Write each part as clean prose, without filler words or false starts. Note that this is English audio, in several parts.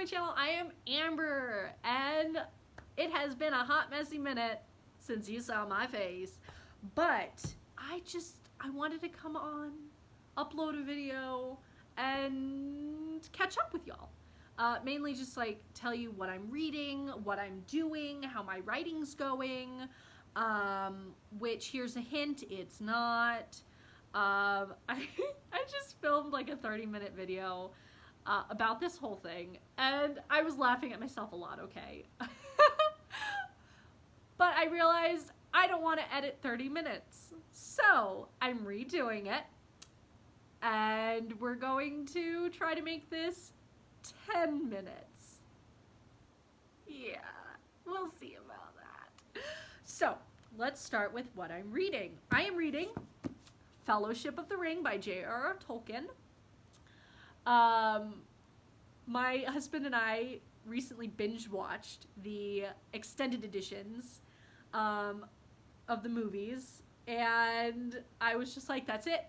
my channel. I am Amber, and it has been a hot, messy minute since you saw my face, but I wanted to come on, upload a video, and catch up with y'all. Mainly just like tell you what I'm reading, what I'm doing, how my writing's going, which here's a hint, it's not. I just filmed like a 30-minute video about this whole thing, and I was laughing at myself a lot, okay? But I realized I don't want to edit 30 minutes, so I'm redoing it, and we're going to try to make this 10 minutes. Yeah, we'll see about that. So, let's start with what I'm reading. I am reading Fellowship of the Ring by J.R.R. Tolkien. My husband and I recently binge-watched the extended editions of the movies, and I was just like, that's it.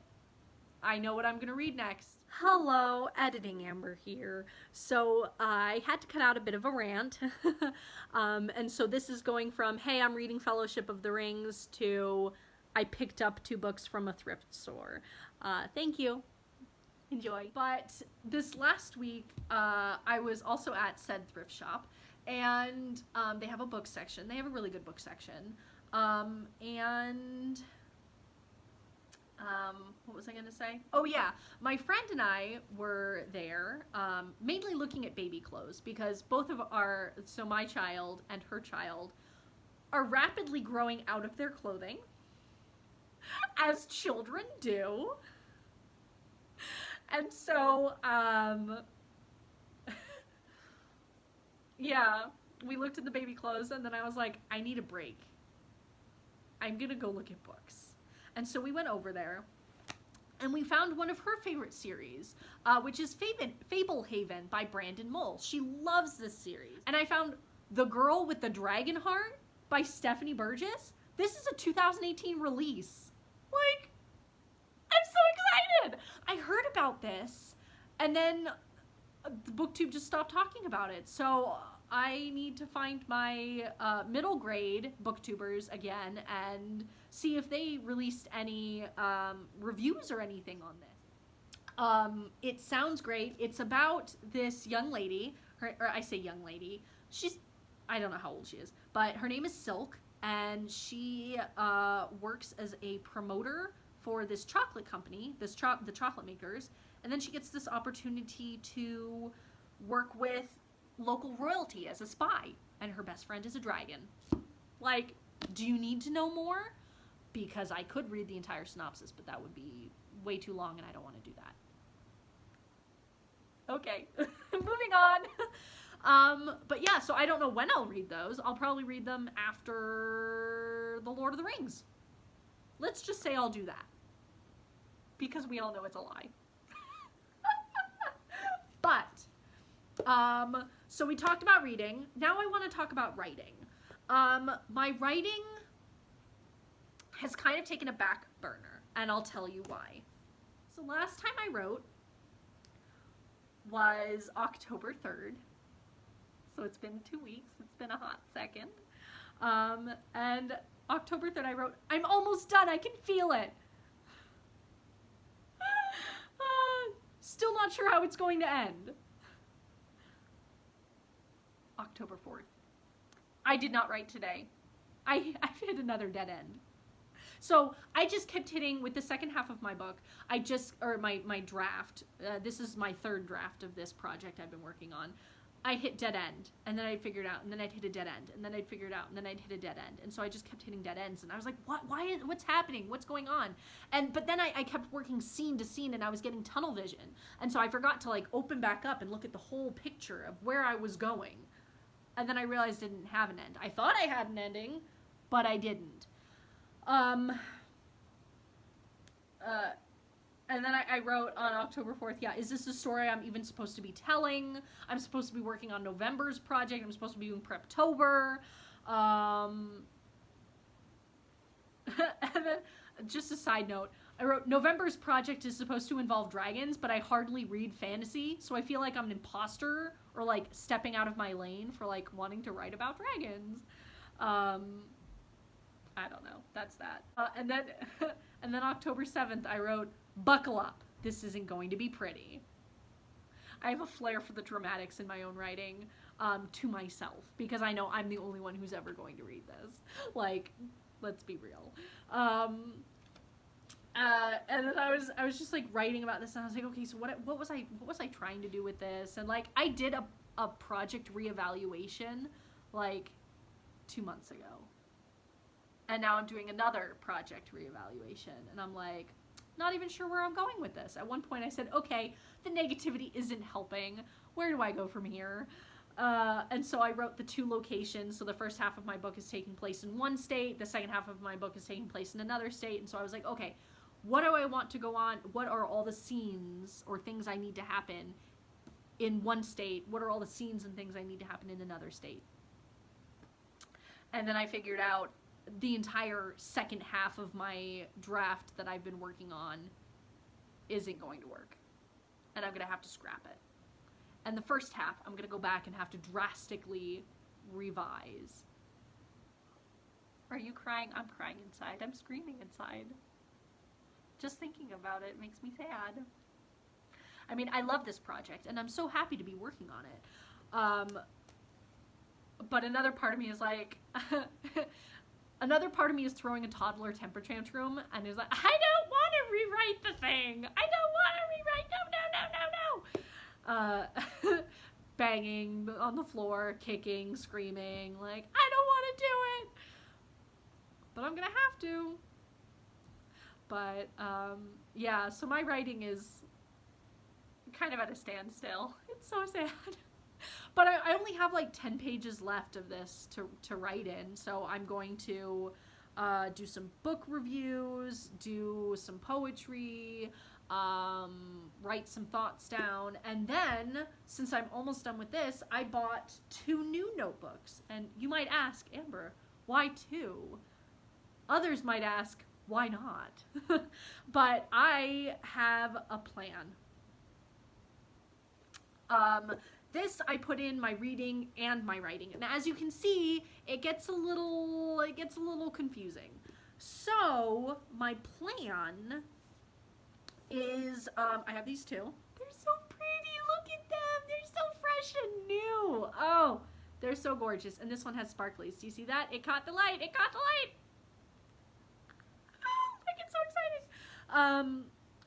I know what I'm gonna read next. Hello, Editing Amber here. So I had to cut out a bit of a rant. And so this is going from, hey, I'm reading Fellowship of the Rings, to I picked up 2 books from a thrift store. Thank you. Enjoy. But this last week, I was also at said thrift shop, and they have a book section. They have a really good book section. What was I gonna say? Oh yeah, my friend and I were there, mainly looking at baby clothes, because both of so my child and her child are rapidly growing out of their clothing, as children do. And so, yeah, we looked at the baby clothes, and then I was like, I need a break. I'm gonna go look at books. And so we went over there, and we found one of her favorite series, which is Fablehaven by Mull. She loves this series. And I found The Girl with the Dragon Heart by Stephanie Burgis. This is a 2018 release. Like, I'm so excited! I heard about this, and then the booktube just stopped talking about it. So I need to find my middle grade booktubers again and see if they released any reviews or anything on this. It sounds great. It's about this young lady, or I say young lady, I don't know how old she is, but her name is Silk, and she works as a promoter for this chocolate company, the chocolate makers, and then she gets this opportunity to work with local royalty as a spy, and her best friend is a dragon. Like, do you need to know more? Because I could read the entire synopsis, but that would be way too long, and I don't want to do that. Okay, moving on. But yeah, so I don't know when I'll read those. I'll probably read them after The Lord of the Rings. Let's just say I'll do that, because we all know it's a lie. But, so we talked about reading. Now I want to talk about writing. My writing has kind of taken a back burner, and I'll tell you why. So last time I wrote was October 3rd. So it's been 2 weeks. It's been a hot second. And October 3rd I wrote, I'm almost done. I can feel it. Still not sure how it's going to end. October 4th. I did not write today. I've hit another dead end. So I just kept hitting, with the second half of my book, my draft, this is my 3rd draft of this project I've been working on. I hit dead end, and then I'd figure it out, and then I'd hit a dead end, and then I'd figure it out, and then I'd hit a dead end. And so I just kept hitting dead ends, and I was like, what's happening? What's going on? But then I kept working scene to scene, and I was getting tunnel vision. And so I forgot to like open back up and look at the whole picture of where I was going. And then I realized I didn't have an end. I thought I had an ending, but I didn't. And then I wrote on October 4th, yeah, is this a story I'm even supposed to be telling? I'm supposed to be working on November's project. I'm supposed to be doing Preptober. And then, just a side note, I wrote, November's project is supposed to involve dragons, but I hardly read fantasy, so I feel like I'm an imposter or like stepping out of my lane for like wanting to write about dragons. I don't know. That's that. And then and then October 7th, I wrote, buckle up. This isn't going to be pretty. I have a flair for the dramatics in my own writing, to myself, because I know I'm the only one who's ever going to read this. Like, let's be real. And then I was just like writing about this, and I was like, okay, so what was I trying to do with this? And like, I did a project reevaluation like 2 months ago, and now I'm doing another project reevaluation, and I'm like, not even sure where I'm going with this. At one point I said, okay, the negativity isn't helping. Where do I go from here? And so I wrote the 2 locations. So the first half of my book is taking place in one state. The second half of my book is taking place in another state. And so I was like, okay, what do I want to go on? What are all the scenes or things I need to happen in one state? What are all the scenes and things I need to happen in another state? And then I figured out the entire second half of my draft that I've been working on isn't going to work. And I'm going to have to scrap it. And the first half, I'm going to go back and have to drastically revise. Are you crying? I'm crying inside. I'm screaming inside. Just thinking about it makes me sad. I mean, I love this project, and I'm so happy to be working on it. But another part of me is like... Another part of me is throwing a toddler temper tantrum and is like, I don't want to rewrite the thing. I don't want to rewrite. No. Banging on the floor, kicking, screaming, like, I don't want to do it. But I'm going to have to. But, yeah, so my writing is kind of at a standstill. It's so sad. But I only have like 10 pages left of this to write in, so I'm going to do some book reviews, do some poetry, write some thoughts down, and then, since I'm almost done with this, I bought 2 new notebooks. And you might ask, Amber, why 2? Others might ask, why not? But I have a plan. This I put in my reading and my writing, and as you can see, it gets a little confusing. So my plan is, I have these 2. They're so pretty. Look at them. They're so fresh and new. Oh, they're so gorgeous. And this one has sparklies. Do you see that? It caught the light. It caught the light. Oh, I get so excited.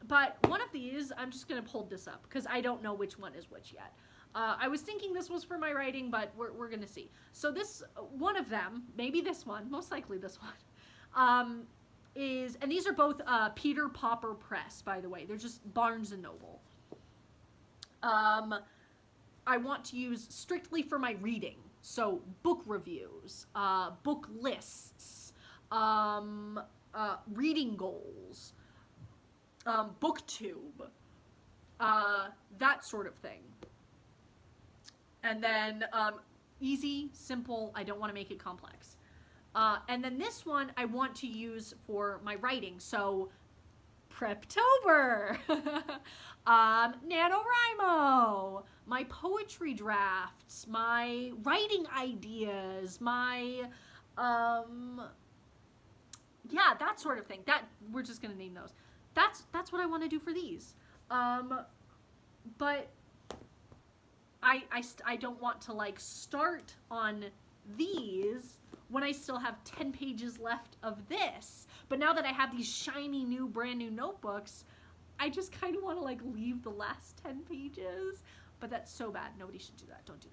But one of these, I'm just gonna hold this up because I don't know which one is which yet. I was thinking this was for my writing, but we're gonna see. So this, one of them, maybe this one, most likely this one, is, and these are both Peter Popper Press, by the way. They're just Barnes & Noble. I want to use strictly for my reading. So book reviews, book lists, reading goals, booktube, that sort of thing. And then easy, simple, I don't want to make it complex. And then this one I want to use for my writing. So Preptober, NaNoWriMo, my poetry drafts, my writing ideas, my, yeah, that sort of thing. That, we're just gonna name those. That's what I want to do for these. But I don't want to like start on these when I still have 10 pages left of this. But now that I have these shiny new brand new notebooks, I just kind of want to like leave the last 10 pages. But that's so bad. Nobody should do that. Don't do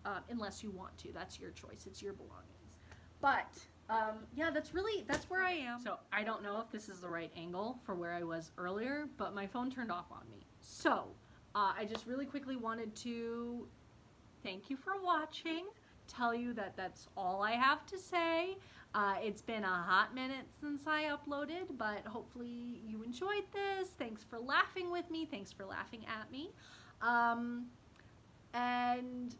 that. Unless you want to. That's your choice. It's your belongings. But yeah, that's where I am. So I don't know if this is the right angle for where I was earlier, but my phone turned off on me. So I just really quickly wanted to thank you for watching, tell you that that's all I have to say. It's been a hot minute since I uploaded, but hopefully you enjoyed this. Thanks for laughing with me. Thanks for laughing at me. And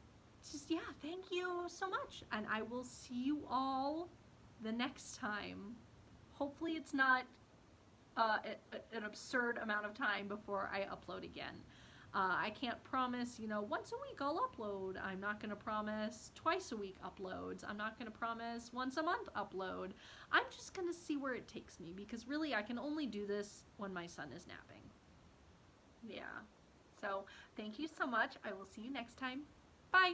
just, yeah, thank you so much. And I will see you all the next time. Hopefully it's not an absurd amount of time before I upload again. I can't promise, you know, once a week I'll upload. I'm not going to promise twice a week uploads. I'm not going to promise once a month upload. I'm just going to see where it takes me, because really I can only do this when my son is napping. Yeah. So thank you so much. I will see you next time. Bye.